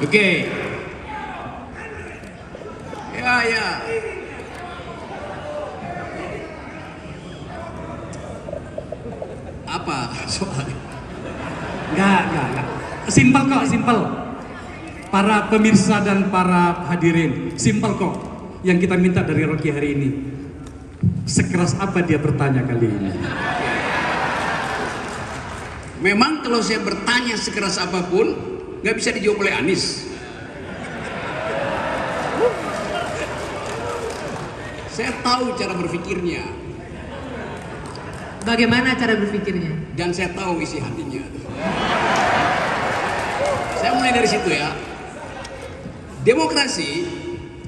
Oke. Ya. Apa soalnya? Enggak. Simpel kok, simpel. Para pemirsa dan para hadirin, simpel kok. Yang kita minta dari Rocky hari ini. Sekeras apa dia bertanya kali ini? Memang kalau saya bertanya sekeras apapun, nggak bisa dijawab oleh Anies. Saya tahu cara berpikirnya. Bagaimana cara berpikirnya? Dan saya tahu isi hatinya. Saya mulai dari situ ya. Demokrasi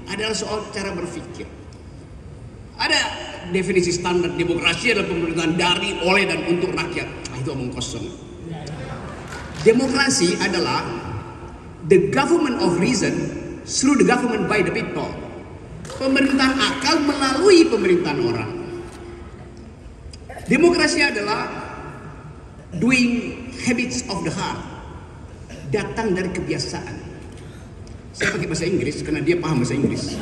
adalah soal cara berpikir. Ada definisi standar demokrasi adalah pemerintahan dari, oleh, dan untuk rakyat. Nah, itu omong kosong. Demokrasi adalah the government of reason through the government by the people. Pemerintahan akal melalui pemerintahan orang. Demokrasi adalah doing habits of the heart. Datang dari kebiasaan. Saya pakai bahasa Inggris karena dia paham bahasa Inggris.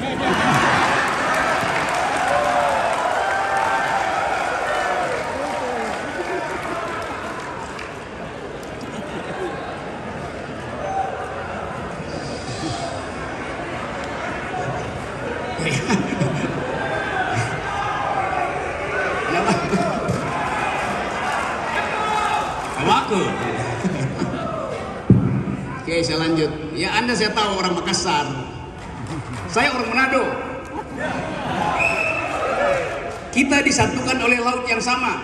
Oke, saya lanjut. Ya, Anda saya tahu orang Makassar. Saya orang Manado. Kita disatukan oleh laut yang sama.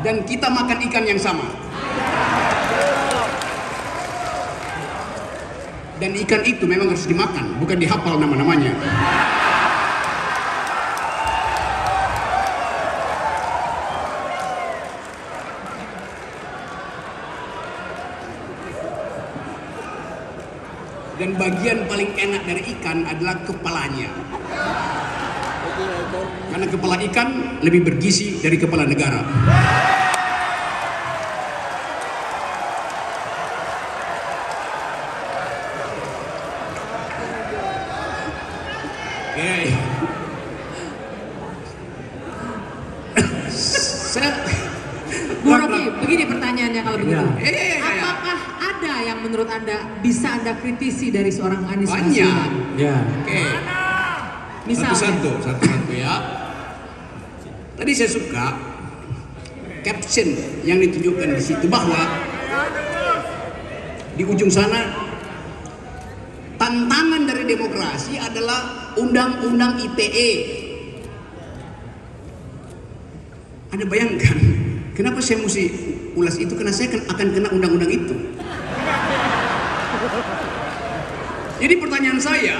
Dan kita makan ikan yang sama. Dan ikan itu memang harus dimakan, bukan dihafal nama-namanya. Dan bagian paling enak dari ikan adalah kepalanya. Karena kepala ikan lebih bergizi dari kepala negara. Oke. Bu Rocky, begini pertanyaannya kalau begitu. Apakah ada yang menurut Anda bisa Anda kritisi dari seorang Anies Baswedan? Banyak. Ya. Oke. Misalnya? Satu-satu ya. Tadi saya suka caption yang ditunjukkan di situ bahwa di ujung sana tantangan dari demokrasi adalah undang-undang ITE. Anda bayangkan kenapa saya mesti ulas itu? Karena saya akan kena undang-undang itu. Jadi pertanyaan saya,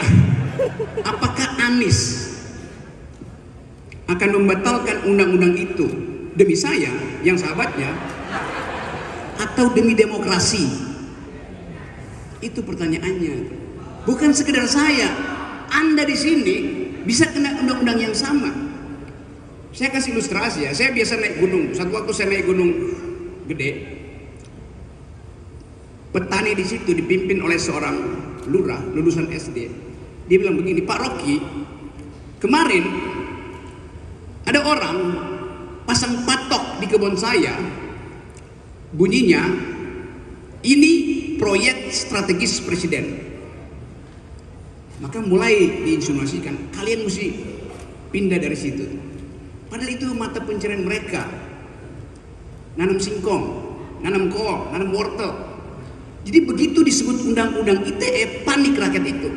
apakah Anies akan membatalkan undang-undang itu demi saya, yang sahabatnya, atau demi demokrasi? Itu pertanyaannya. Bukan sekedar saya, Anda di sini bisa kena undang-undang yang sama. Saya kasih ilustrasi ya. Saya biasa naik gunung. Satu waktu saya naik gunung gede. Petani di situ dipimpin oleh seorang lurah lulusan SD. Dia bilang begini, Pak Rocky, kemarin ada orang pasang patok di kebun saya. Bunyinya, ini proyek strategis presiden. Maka mulai diinsinuasikan, kalian mesti pindah dari situ. Padahal itu mata pencarian mereka. Nanam singkong, nanam kol, nanam wortel. Jadi begitu disebut undang-undang ITE, panik rakyat itu.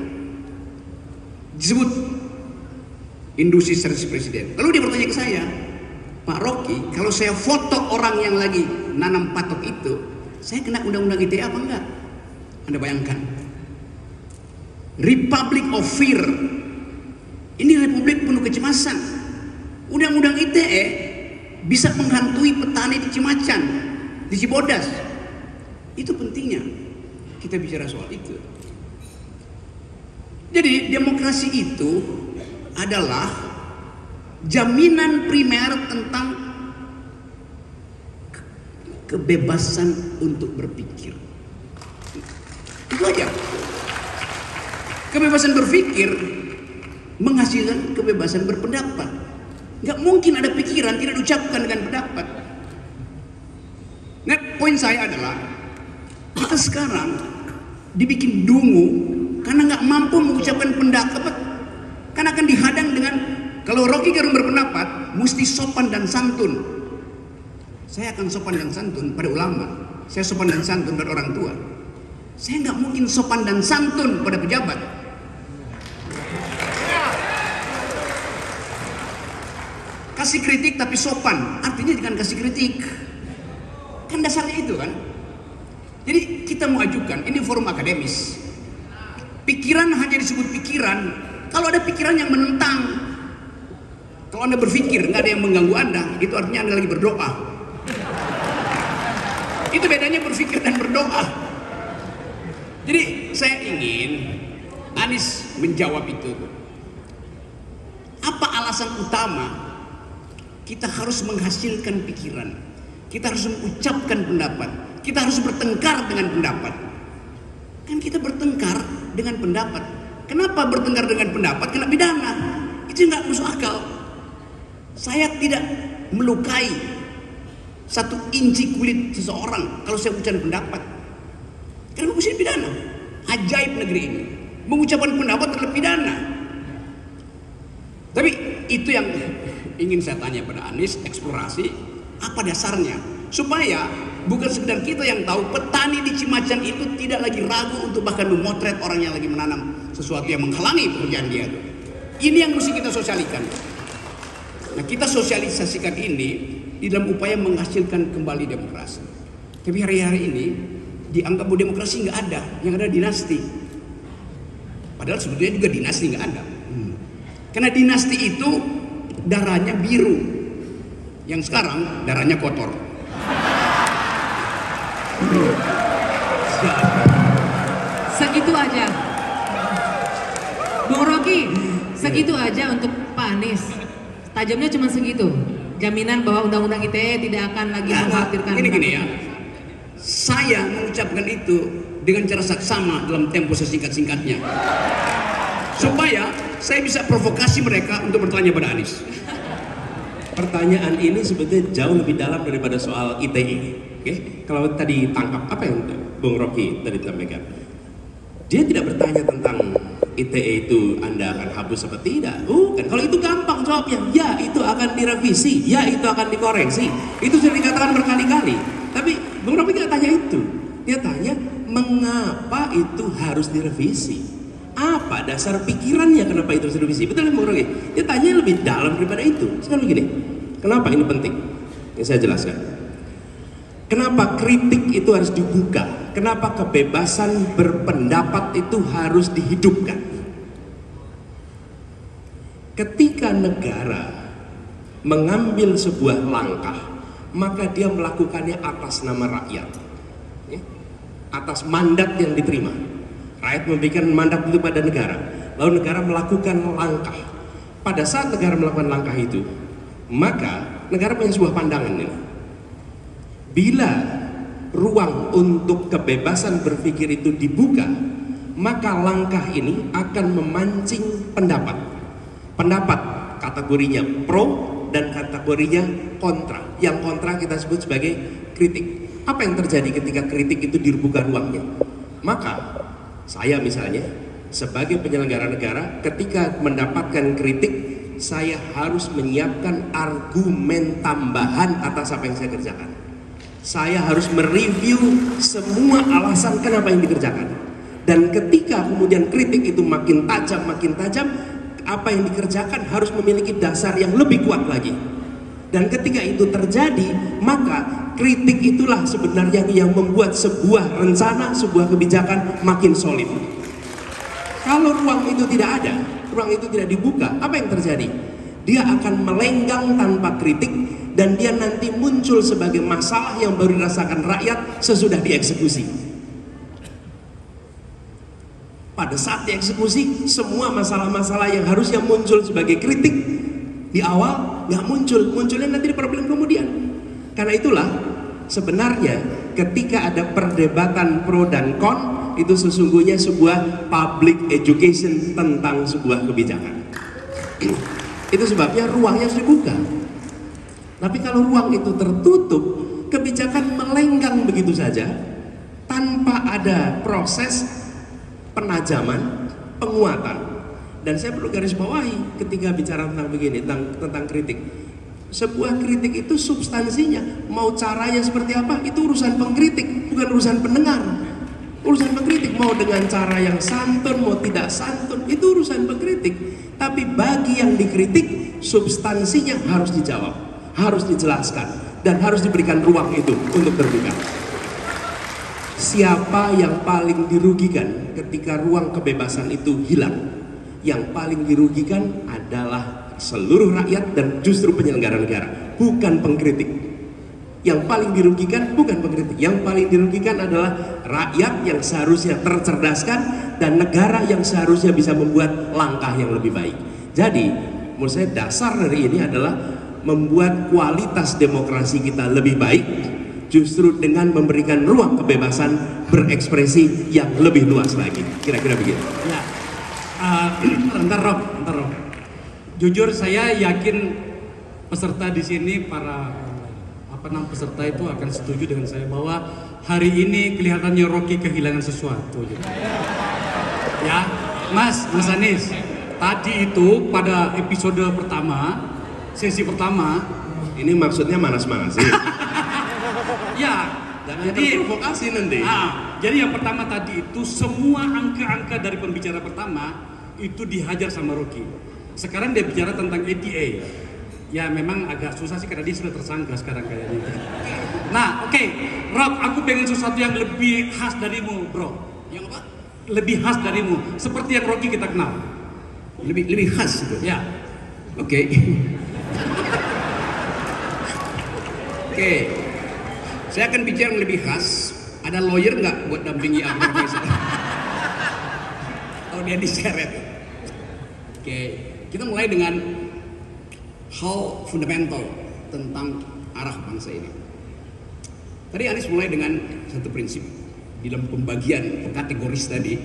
Disebut industri strategis presiden. Lalu dia bertanya ke saya, Pak Rocky, kalau saya foto orang yang lagi nanam patok itu, saya kena undang-undang ITE apa enggak? Anda bayangkan. Republic of Fear. Ini republik penuh kecemasan. Undang-undang ITE bisa menghantui petani di Cimacan, di Cibodas. Itu pentingnya kita bicara soal itu. Jadi demokrasi itu adalah jaminan primer tentang kebebasan untuk berpikir. Itu aja. Kebebasan berpikir menghasilkan kebebasan berpendapat. Nggak mungkin ada pikiran tidak diucapkan dengan pendapat. Nah, poin saya adalah kita sekarang dibikin dungu karena nggak mampu mengucapkan pendapat, karena akan dihadang dengan, kalau Rocky Gerung berpendapat mesti sopan dan santun. Saya akan sopan dan santun pada ulama, saya sopan dan santun pada orang tua. Saya nggak mungkin sopan dan santun pada pejabat. Kasih kritik tapi sopan, artinya jangan kasih kritik. Kan dasarnya itu kan. Jadi kita mau ajukan, ini forum akademis. Pikiran hanya disebut pikiran kalau ada pikiran yang menentang. Kalau Anda berpikir nggak ada yang mengganggu Anda, itu artinya Anda lagi berdoa. Itu bedanya berpikir dan berdoa. Jadi saya ingin Anies menjawab itu. Apa alasan utama kita harus menghasilkan pikiran? Kita harus mengucapkan pendapat. Kita harus bertengkar dengan pendapat. Kan kita bertengkar dengan pendapat. Kenapa bertengkar dengan pendapat? Kena pidana. Itu nggak masuk akal. Saya tidak melukai 1 inci kulit seseorang kalau saya ucapkan pendapat. Karena mesti pidana. Ajaib negeri ini. Mengucapkan pendapat adalah pidana. Tapi itu yang ingin saya tanya pada Anies, eksplorasi. Apa dasarnya? Supaya bukan sekedar kita yang tahu, petani di Cimacan itu tidak lagi ragu untuk bahkan memotret orang yang lagi menanam sesuatu yang menghalangi pekerjaan dia. Ini yang mesti kita sosialisasikan. Nah, kita sosialisasikan ini di dalam upaya menghasilkan kembali demokrasi. Tapi hari-hari ini dianggap bahwa demokrasi nggak ada, yang ada dinasti. Padahal sebetulnya juga dinasti nggak ada. Karena dinasti itu darahnya biru. Yang sekarang darahnya kotor. Segitu aja. Bung Rocky, segitu aja untuk Pak Anies. Tajamnya cuma segitu. Jaminan bahwa undang-undang ITE tidak akan lagi mengkhawatirkan. Gini ya. Saya mengucapkan itu dengan cara saksama dalam tempo sesingkat-singkatnya. Supaya saya bisa provokasi mereka untuk bertanya pada Anies. Pertanyaan ini sebetulnya jauh lebih dalam daripada soal ITE. Oke? Kalau tadi tangkap apa yang Bung Rocky tadi sampaikan, dia tidak bertanya tentang ITE itu Anda akan hapus apa tidak. Kan kalau itu gampang jawabnya, ya itu akan direvisi, ya itu akan dikoreksi. Itu sudah dikatakan berkali-kali. Tapi Bung Rocky tidak tanya itu. Dia tanya mengapa itu harus direvisi. Apa dasar pikirannya kenapa itu harus direvisi? Betul Bung Rocky? Dia tanya lebih dalam daripada itu. Sekarang begini, kenapa ini penting? Yang saya jelaskan. Kenapa kritik itu harus dibuka? Kenapa kebebasan berpendapat itu harus dihidupkan? Ketika negara mengambil sebuah langkah, maka dia melakukannya atas nama rakyat, atas mandat yang diterima. Rakyat memberikan mandat itu pada negara, lalu negara melakukan langkah. Pada saat negara melakukan langkah itu, maka negara punya sebuah pandangan ini. Bila ruang untuk kebebasan berpikir itu dibuka, maka langkah ini akan memancing pendapat. Pendapat kategorinya pro dan kategorinya kontra. Yang kontra kita sebut sebagai kritik. Apa yang terjadi ketika kritik itu dibuka ruangnya? Maka saya misalnya sebagai penyelenggara negara, ketika mendapatkan kritik, saya harus menyiapkan argumen tambahan atas apa yang saya kerjakan. Saya harus mereview semua alasan kenapa yang dikerjakan. Dan ketika kemudian kritik itu makin tajam, apa yang dikerjakan harus memiliki dasar yang lebih kuat lagi. Dan ketika itu terjadi, maka kritik itulah sebenarnya yang membuat sebuah rencana, sebuah kebijakan makin solid. Kalau ruang itu tidak ada, ruang itu tidak dibuka, apa yang terjadi? Dia akan melenggang tanpa kritik, dan dia nanti muncul sebagai masalah yang baru dirasakan rakyat sesudah dieksekusi. Pada saat dieksekusi, semua masalah-masalah yang harusnya muncul sebagai kritik di awal nggak muncul, munculnya nanti di problem kemudian. Karena itulah sebenarnya ketika ada perdebatan pro dan kon, itu sesungguhnya sebuah public education tentang sebuah kebijakan. Itu sebabnya ruangnya harus dibuka. Tapi kalau ruang itu tertutup, kebijakan melenggang begitu saja tanpa ada proses penajaman, penguatan. Dan saya perlu garis bawahi ketika bicara tentang begini, tentang kritik. Sebuah kritik itu substansinya, mau caranya seperti apa, itu urusan pengkritik, bukan urusan pendengar. Urusan pengkritik, mau dengan cara yang santun, mau tidak santun, itu urusan pengkritik. Tapi bagi yang dikritik, substansinya harus dijawab, harus dijelaskan, dan harus diberikan ruang itu untuk terbuka. Siapa yang paling dirugikan ketika ruang kebebasan itu hilang? Yang paling dirugikan adalah seluruh rakyat dan justru penyelenggara negara, bukan pengkritik. Yang paling dirugikan bukan pengkritik, yang paling dirugikan adalah rakyat yang seharusnya tercerdaskan dan negara yang seharusnya bisa membuat langkah yang lebih baik. Jadi, menurut saya dasar dari ini adalah membuat kualitas demokrasi kita lebih baik justru dengan memberikan ruang kebebasan berekspresi yang lebih luas lagi. Kira-kira begitu. Ya. Bentar Rob. Jujur saya yakin peserta di sini, para peserta itu akan setuju dengan saya bahwa hari ini kelihatannya Rocky kehilangan sesuatu. Gitu. Ya, Mas Anies, tadi itu pada episode pertama, sesi pertama, ini maksudnya manas-manasin. Ya, jadi provokasi nanti. Jadi yang pertama tadi itu semua angka-angka dari pembicara pertama itu dihajar sama Rocky. Sekarang dia bicara tentang ATA. Ya memang agak susah sih karena dia sudah tersangka sekarang kayaknya. Nah, oke. Rob, aku pengen sesuatu yang lebih khas darimu, bro. Yang apa? Lebih khas darimu, seperti yang Rocky kita kenal. Lebih khas itu. Ya. Oke. Oke. Saya akan bicara yang lebih khas. Ada lawyer nggak buat dampingi aku? Kalau dia diseret. Oke. Kita mulai dengan hal fundamental tentang arah bangsa ini. Tadi Anies mulai dengan satu prinsip di dalam pembagian kategoris tadi.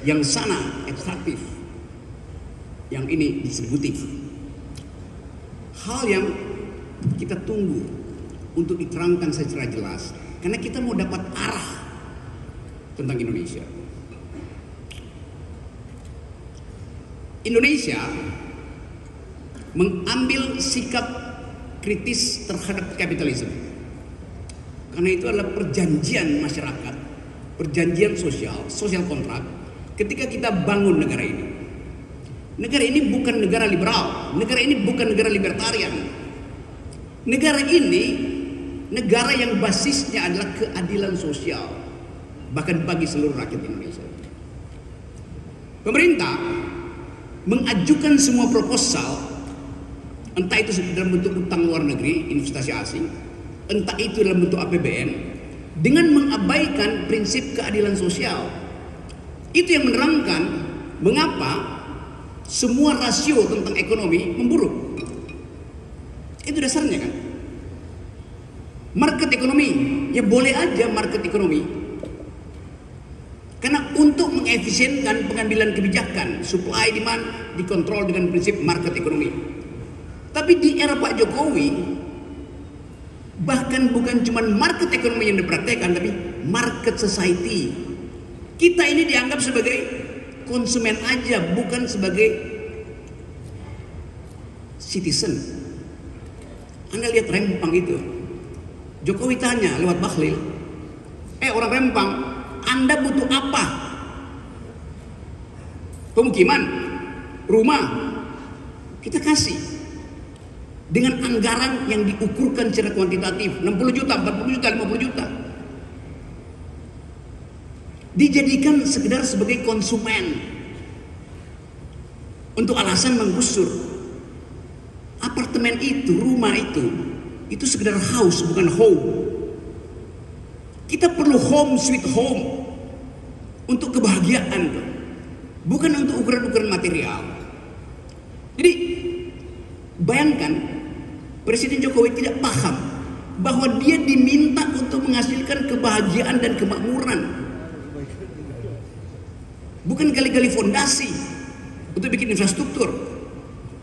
Yang sana ekstraktif, yang ini distributif. Hal yang kita tunggu untuk diterangkan secara jelas, karena kita mau dapat arah tentang Indonesia. Indonesia mengambil sikap kritis terhadap kapitalisme, karena itu adalah perjanjian masyarakat, perjanjian social kontrak. Ketika kita bangun negara ini bukan negara liberal, negara ini bukan negara libertarian, negara ini negara yang basisnya adalah keadilan sosial, bahkan bagi seluruh rakyat Indonesia. Pemerintah mengajukan semua proposal, entah itu dalam bentuk utang luar negeri, investasi asing, entah itu dalam bentuk APBN, dengan mengabaikan prinsip keadilan sosial. Itu yang menerangkan mengapa semua rasio tentang ekonomi memburuk. Itu dasarnya kan. Market ekonomi, ya boleh aja market ekonomi. Karena untuk mengefisienkan pengambilan kebijakan, supply demand dikontrol dengan prinsip market ekonomi. Tapi di era Pak Jokowi, bahkan bukan cuma market ekonomi yang dipraktekkan, tapi market society. Kita ini dianggap sebagai konsumen aja, bukan sebagai citizen. Anda lihat Rempang itu, Jokowi tanya lewat Bahlil, orang Rempang, Anda butuh apa? Pemukiman, rumah, kita kasih dengan anggaran yang diukurkan secara kuantitatif, 60 juta, 40 juta, 50 juta. Dijadikan sekedar sebagai konsumen untuk alasan menggusur apartemen itu, rumah itu sekedar house, bukan home. Kita perlu home sweet home untuk kebahagiaan, bukan untuk ukuran-ukuran material. Jadi bayangkan Presiden Jokowi tidak paham bahwa dia diminta untuk menghasilkan kebahagiaan dan kemakmuran, bukan gali-gali fondasi untuk bikin infrastruktur,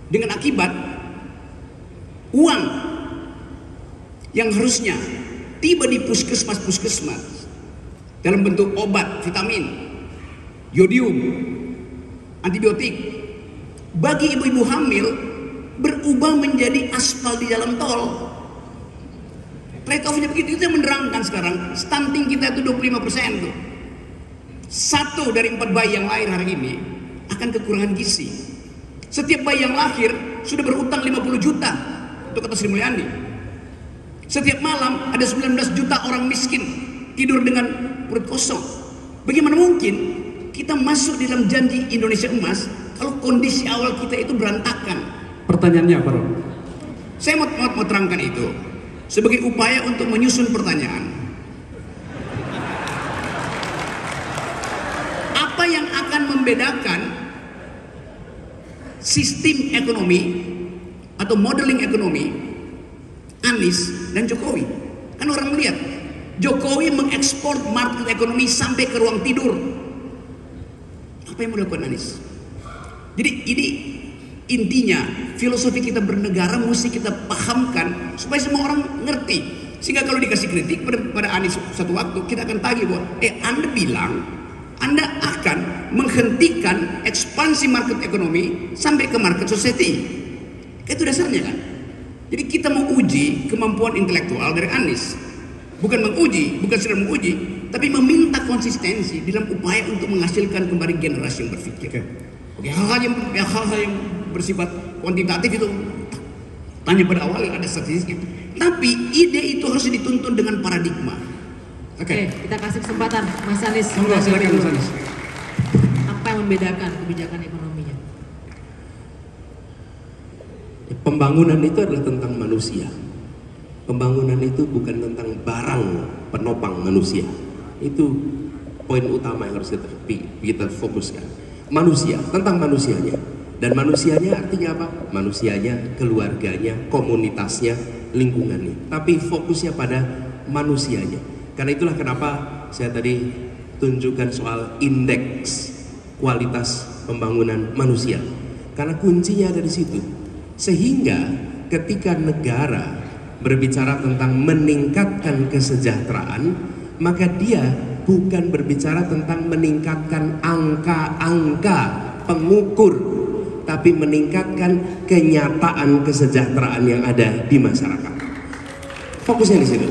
dengan akibat uang yang harusnya tiba di puskesmas dalam bentuk obat, vitamin, yodium, antibiotik bagi ibu-ibu hamil berubah menjadi aspal di jalan tol. Trade-off-nya begitu. Itu yang menerangkan sekarang stunting kita itu 25% tuh. 1 dari 4 bayi yang lahir hari ini akan kekurangan gizi. Setiap bayi yang lahir sudah berutang 50 juta untuk kata Sri Mulyani. Setiap malam ada 19 juta orang miskin tidur dengan perut kosong. Bagaimana mungkin kita masuk di dalam janji Indonesia Emas kalau kondisi awal kita itu berantakan? Pertanyaannya apa, Bro? Saya mau terangkan itu sebagai upaya untuk menyusun pertanyaan. Apa yang akan membedakan sistem ekonomi atau modeling ekonomi Anies dan Jokowi? Kan orang melihat Jokowi mengekspor market ekonomi sampai ke ruang tidur. Apa yang mau dilakukan Anies? Jadi ini intinya filosofi kita bernegara mesti kita pahamkan supaya semua orang ngerti, sehingga kalau dikasih kritik pada Anies satu waktu kita akan tagih bahwa Anda bilang Anda akan menghentikan ekspansi market ekonomi sampai ke market society. Itu dasarnya kan. Jadi kita mau uji kemampuan intelektual dari Anies, bukan sekedar menguji, tapi meminta konsistensi dalam upaya untuk menghasilkan kembali generasi yang berpikir. Oke, hal-hal yang bersifat kuantitatif itu tanya pada awal ada statistiknya. Tapi ide itu harus dituntun dengan paradigma. Oke, kita kasih kesempatan Mas Anies. Silakan Mas Anies. Apa yang membedakan kebijakan ekonominya? Pembangunan itu adalah tentang manusia. Pembangunan itu bukan tentang barang penopang manusia. Itu poin utama yang harus kita fokuskan. Manusia, tentang manusianya. Dan manusianya artinya apa? Manusianya, keluarganya, komunitasnya, lingkungannya. Tapi fokusnya pada manusianya. Karena itulah kenapa saya tadi tunjukkan soal indeks kualitas pembangunan manusia. Karena kuncinya ada di situ. Sehingga ketika negara berbicara tentang meningkatkan kesejahteraan, maka dia bukan berbicara tentang meningkatkan angka-angka pengukur, tapi meningkatkan kenyataan kesejahteraan yang ada di masyarakat. Fokusnya di situ.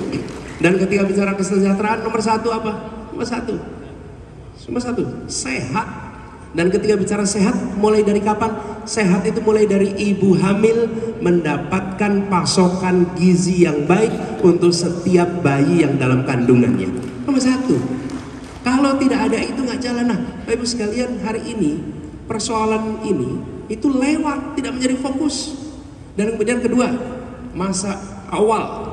Dan ketika bicara kesejahteraan, nomor satu apa? Nomor satu sehat. Dan ketika bicara sehat, mulai dari kapan? Sehat itu mulai dari ibu hamil mendapatkan pasokan gizi yang baik untuk setiap bayi yang dalam kandungannya. Nomor satu. Kalau tidak ada itu nggak jalan. Nah, Bapak Ibu sekalian, hari ini persoalan ini itu lewat, tidak menjadi fokus. Dan kemudian kedua, masa awal,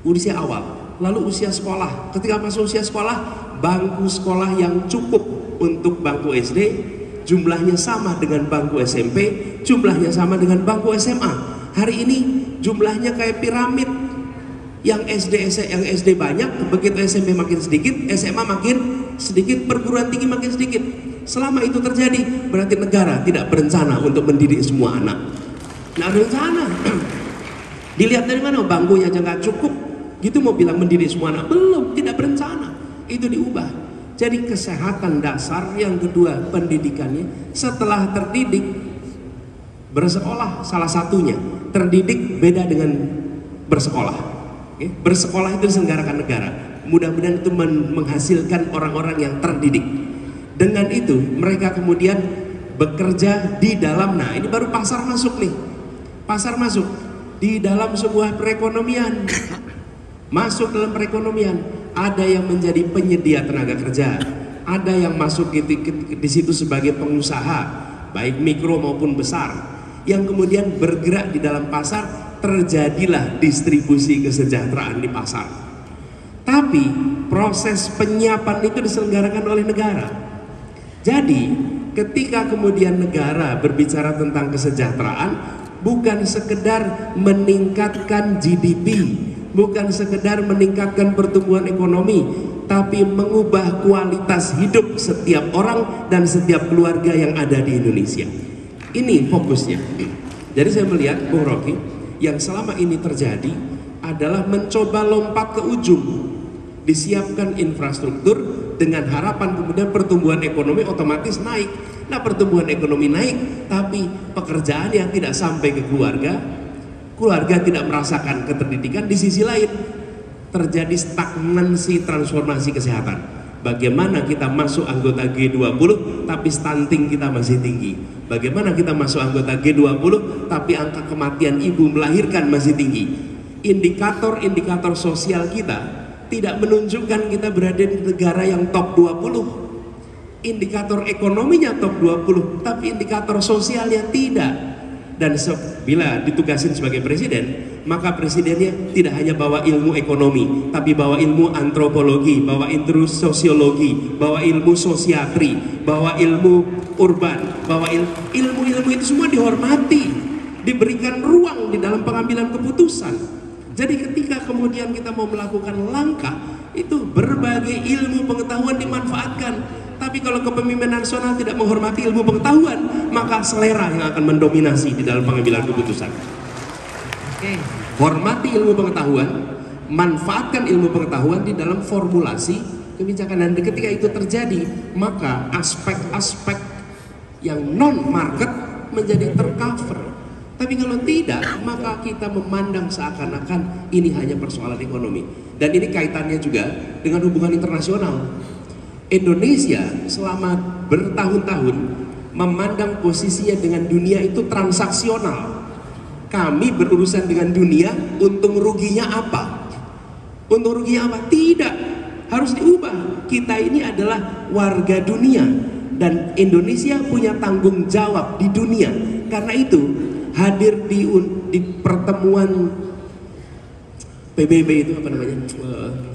usia awal, lalu usia sekolah. Ketika masuk usia sekolah, bangku sekolah yang cukup untuk bangku SD jumlahnya sama dengan bangku SMP, jumlahnya sama dengan bangku SMA. Hari ini jumlahnya kayak piramid. Yang SD banyak, begitu SMP makin sedikit, SMA makin sedikit, perguruan tinggi makin sedikit. Selama itu terjadi, berarti negara tidak berencana untuk mendidik semua anak. Nah, rencana. Dilihat dari mana? Bangkunya aja nggak cukup. Gitu mau bilang mendidik semua anak? Belum, tidak berencana. Itu diubah. Jadi kesehatan dasar, yang kedua pendidikannya. Setelah terdidik, bersekolah salah satunya. Terdidik beda dengan bersekolah. Bersekolah itu diselenggarakan negara. Mudah-mudahan itu menghasilkan orang-orang yang terdidik. Dengan itu mereka kemudian bekerja di dalam, nah ini baru pasar masuk nih. Pasar masuk di dalam sebuah perekonomian. Masuk dalam perekonomian, ada yang menjadi penyedia tenaga kerja, ada yang masuk di situ sebagai pengusaha, baik mikro maupun besar, yang kemudian bergerak di dalam pasar. Terjadilah distribusi kesejahteraan di pasar. Tapi proses penyiapan itu diselenggarakan oleh negara. Jadi ketika kemudian negara berbicara tentang kesejahteraan, bukan sekedar meningkatkan GDP, bukan sekedar meningkatkan pertumbuhan ekonomi, tapi mengubah kualitas hidup setiap orang dan setiap keluarga yang ada di Indonesia. Ini fokusnya. Jadi saya melihat Bung Rocky, yang selama ini terjadi adalah mencoba lompat ke ujung. Disiapkan infrastruktur dengan harapan kemudian pertumbuhan ekonomi otomatis naik. Nah, pertumbuhan ekonomi naik, tapi pekerjaan yang tidak sampai ke keluarga tidak merasakan keterdidikan. Di sisi lain terjadi stagnansi transformasi kesehatan. Bagaimana kita masuk anggota G20 tapi stunting kita masih tinggi? Bagaimana kita masuk anggota G20 tapi angka kematian ibu melahirkan masih tinggi? Indikator-indikator sosial kita tidak menunjukkan kita berada di negara yang top 20. Indikator ekonominya top 20, tapi indikator sosialnya tidak. Dan bila ditugasin sebagai presiden, maka presidennya tidak hanya bawa ilmu ekonomi, tapi bawa ilmu antropologi, bawa ilmu sosiologi, bawa ilmu sosiatri, bawa ilmu urban, bawa ilmu-ilmu itu semua dihormati, diberikan ruang di dalam pengambilan keputusan. Jadi ketika kemudian kita mau melakukan langkah, itu berbagai ilmu pengetahuan dimanfaatkan. Tapi kalau kepemimpinan nasional tidak menghormati ilmu pengetahuan, maka selera yang akan mendominasi di dalam pengambilan keputusan. Hormati ilmu pengetahuan, manfaatkan ilmu pengetahuan di dalam formulasi kebijakan. Dan ketika itu terjadi, maka aspek-aspek yang non-market menjadi tercover. Tapi kalau tidak, maka kita memandang seakan-akan ini hanya persoalan ekonomi. Dan ini kaitannya juga dengan hubungan internasional. Indonesia selama bertahun-tahun memandang posisinya dengan dunia itu transaksional. Kami berurusan dengan dunia, untung ruginya apa? Untung ruginya apa? Tidak, harus diubah. Kita ini adalah warga dunia dan Indonesia punya tanggung jawab di dunia. Karena itu hadir di pertemuan PBB itu apa namanya?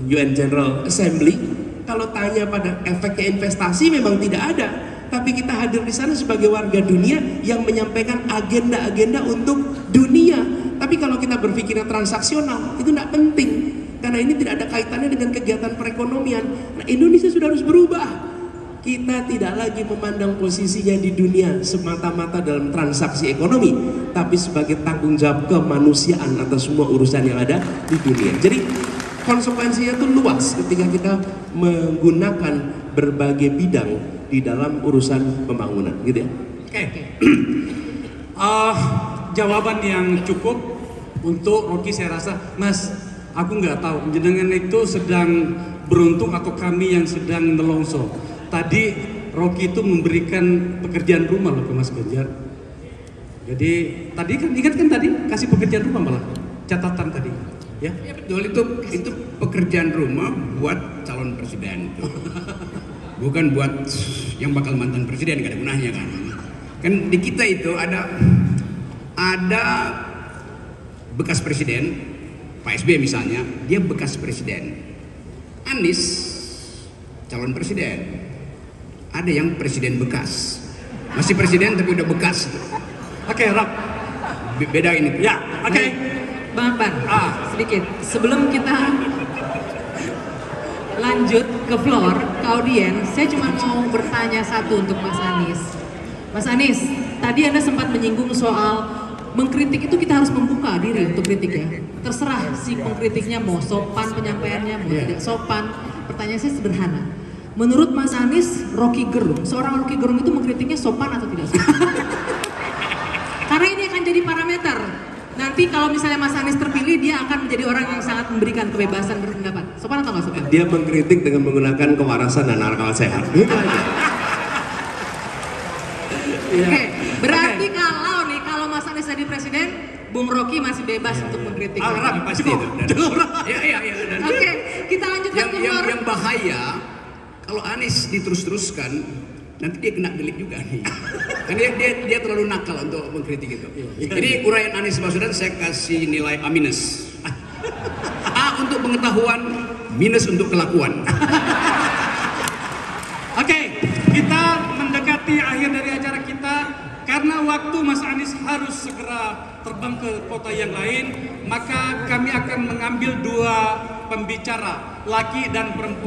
UN General Assembly. Kalau tanya pada efeknya investasi memang tidak ada, tapi kita hadir di sana sebagai warga dunia yang menyampaikan agenda-agenda untuk dunia. Tapi kalau kita berpikirnya transaksional, itu tidak penting, karena ini tidak ada kaitannya dengan kegiatan perekonomian. Nah, Indonesia sudah harus berubah. Kita tidak lagi memandang posisinya di dunia semata-mata dalam transaksi ekonomi, tapi sebagai tanggung jawab kemanusiaan atas semua urusan yang ada di dunia. Jadi konsekuensinya itu luas ketika kita menggunakan berbagai bidang di dalam urusan pembangunan, gitu ya. Jawaban yang cukup untuk Rocky. Saya rasa, Mas, aku nggak tahu jenengan itu sedang beruntung atau kami yang sedang nelongso. Tadi Rocky itu memberikan pekerjaan rumah loh ke Mas Ganjar. Jadi tadi kan ingat kan tadi kasih pekerjaan rumah malah catatan tadi. Ya betul, itu pekerjaan rumah buat calon presiden itu. Bukan buat yang bakal mantan presiden, gak ada gunanya kan. Kan di kita itu ada bekas presiden, Pak SBY misalnya, dia bekas presiden. Anies calon presiden. Ada yang presiden bekas, masih presiden tapi udah bekas. Oke, Rob. Beda ini. Ya, oke. Bang Akbar, sedikit sebelum kita lanjut ke floor, ke audiens, saya cuma mau bertanya satu untuk Mas Anies. Mas Anies, tadi Anda sempat menyinggung soal mengkritik itu kita harus membuka diri untuk kritik ya. Terserah si pengkritiknya mau sopan penyampaiannya, mau tidak sopan. Pertanyaan saya sederhana. Menurut Mas Anies, Rocky Gerung, seorang Rocky Gerung itu mengkritiknya sopan atau tidak sopan? Karena ini akan jadi parameter. Nanti kalau misalnya Mas Anies terpilih, dia akan menjadi orang yang sangat memberikan kebebasan berpendapat. Sopan atau nggak sopan? Dia mengkritik dengan menggunakan kewarasan dan akal sehat. Oke, berarti kalau Mas Anies jadi presiden, Bung Rocky masih bebas untuk mengkritik. Pasti itu. Iya. Oke, kita lanjutkan ke floor. Yang bahaya kalau Anies diterus-teruskan, nanti dia kena delik juga nih. Kan dia terlalu nakal untuk mengkritik itu. Jadi uraian Anies Baswedan saya kasih nilai A-. A untuk pengetahuan, minus untuk kelakuan. Oke, kita mendekati akhir dari acara kita karena waktu waktu Mas Anies harus segera terbang ke kota yang lain, maka kami akan mengambil dua pembicara, laki dan perempuan.